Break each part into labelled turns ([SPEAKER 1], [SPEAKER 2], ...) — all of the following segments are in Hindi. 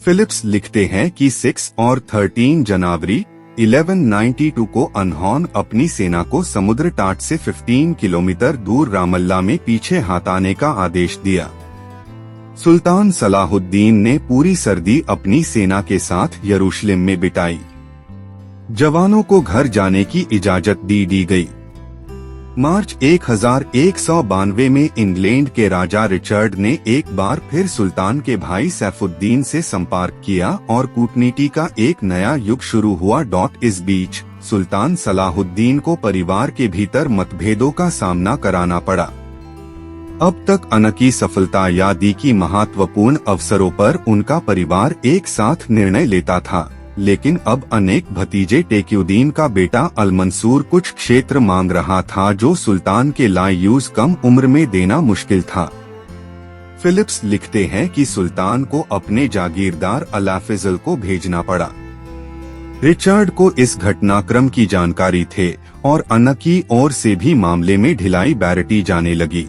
[SPEAKER 1] फिलिप्स लिखते हैं कि 6 और 13 जनवरी 1192 को अनहोन अपनी सेना को समुद्र तट से 15 किलोमीटर दूर रामल्ला में पीछे हटाने का आदेश दिया। सुल्तान सलाहुद्दीन ने पूरी सर्दी अपनी सेना के साथ यरूशलेम में बिताई। जवानों को घर जाने की इजाजत दी गई। मार्च 1192 में इंग्लैंड के राजा रिचर्ड ने एक बार फिर सुल्तान के भाई सैफुद्दीन से संपर्क किया और कूटनीति का एक नया युग शुरू हुआ। इस बीच सुल्तान सलाहुद्दीन को परिवार के भीतर मतभेदों का सामना कराना पड़ा। अब तक अनकी सफलता या दी की महत्वपूर्ण अवसरों पर उनका परिवार एक साथ निर्णय लेता था, लेकिन अब अनेक भतीजे टेक्युद्दीन का बेटा अलमंसूर कुछ क्षेत्र मांग रहा था जो सुल्तान के लायूज कम उम्र में देना मुश्किल था। फिलिप्स लिखते हैं कि सुल्तान को अपने जागीरदार अलाफिजल को भेजना पड़ा। रिचर्ड को इस घटनाक्रम की जानकारी थे और अनकी ओर से भी मामले में ढिलाई बरती जाने लगी।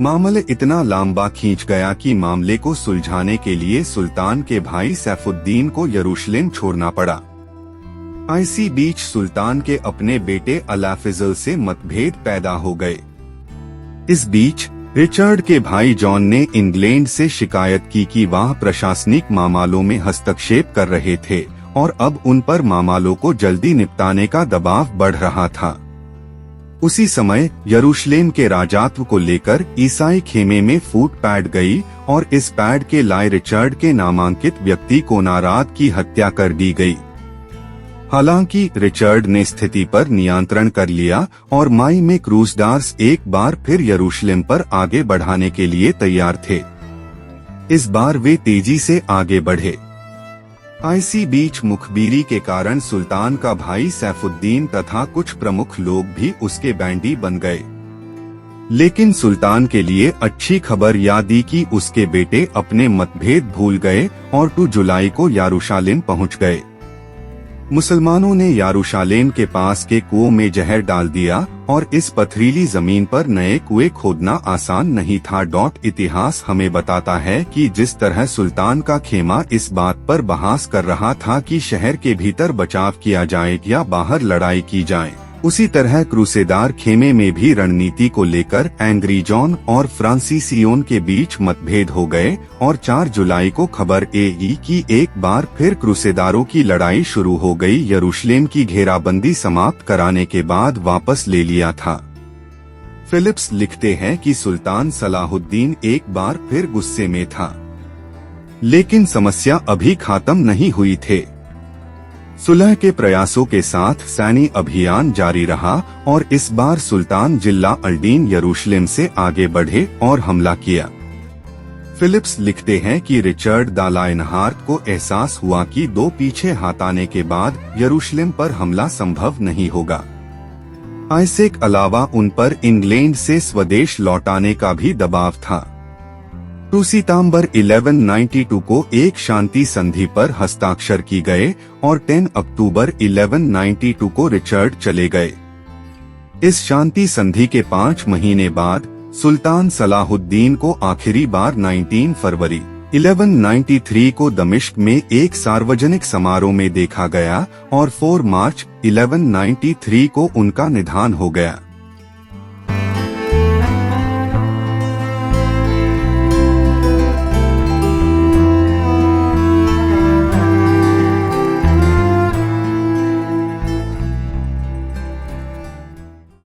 [SPEAKER 1] मामला इतना लंबा खींच गया कि मामले को सुलझाने के लिए सुल्तान के भाई सैफुद्दीन को यरूशलेम छोड़ना पड़ा। इसी बीच सुल्तान के अपने बेटे अलाफिजल से मतभेद पैदा हो गए। इस बीच रिचर्ड के भाई जॉन ने इंग्लैंड से शिकायत की कि वह प्रशासनिक मामलों में हस्तक्षेप कर रहे थे और अब उन पर मामलों को जल्दी निपटाने का दबाव बढ़ रहा था। उसी समय यरूशलेम के राजत्व को लेकर ईसाई खेमे में फूट पैड गई और इस पैड के लाए रिचर्ड के नामांकित व्यक्ति को नाराद की हत्या कर दी गई। हालांकि रिचर्ड ने स्थिति पर नियंत्रण कर लिया और मई में क्रूसदार्स एक बार फिर यरूशलेम पर आगे बढ़ाने के लिए तैयार थे। इस बार वे तेजी से आगे बढ़े। इसी बीच मुखबिरी के कारण सुल्तान का भाई सैफुद्दीन तथा कुछ प्रमुख लोग भी उसके बैंडी बन गए। लेकिन सुल्तान के लिए अच्छी खबर यह थी कि उसके बेटे अपने मतभेद भूल गए और 2 जुलाई को यरूशलेम पहुंच गए। मुसलमानों ने यरूशलेम के पास के कुओं में जहर डाल दिया और इस पथरीली जमीन पर नए कुएं खोदना आसान नहीं था। इतिहास हमें बताता है कि जिस तरह सुल्तान का खेमा इस बात पर बहस कर रहा था कि शहर के भीतर बचाव किया जाए या बाहर लड़ाई की जाए, उसी तरह क्रूसेदार खेमे में भी रणनीति को लेकर एंग्री जॉन और फ्रांसिसियोन के बीच मतभेद हो गए और 4 जुलाई को खबर आई कि एक बार फिर क्रूसेदारों की लड़ाई शुरू हो गई। यरूशलेम की घेराबंदी समाप्त कराने के बाद वापस ले लिया था। फिलिप्स लिखते हैं कि सुल्तान सलाहुद्दीन एक बार फिर गुस्से में था, लेकिन समस्या अभी खत्म नहीं हुई थे। सुलह के प्रयासों के साथ सैन्य अभियान जारी रहा और इस बार सुल्तान जिला अल्दीन यरूशलेम से आगे बढ़े और हमला किया। फिलिप्स लिखते हैं कि रिचर्ड द लायनहार्ट को एहसास हुआ कि 2 पीछे हटाने के बाद यरूशलेम पर हमला संभव नहीं होगा। इसके अलावा उन पर इंग्लैंड से स्वदेश लौटाने का भी दबाव था। 2 सितंबर 1192 को एक शांति संधि पर हस्ताक्षर की गए और 10 अक्टूबर 1192 को रिचर्ड चले गए। इस शांति संधि के 5 महीने बाद सुल्तान सलाहुद्दीन को आखिरी बार 19 फरवरी 1193 को दमिश्क में एक सार्वजनिक समारोह में देखा गया और 4 मार्च 1193 को उनका निधन हो गया।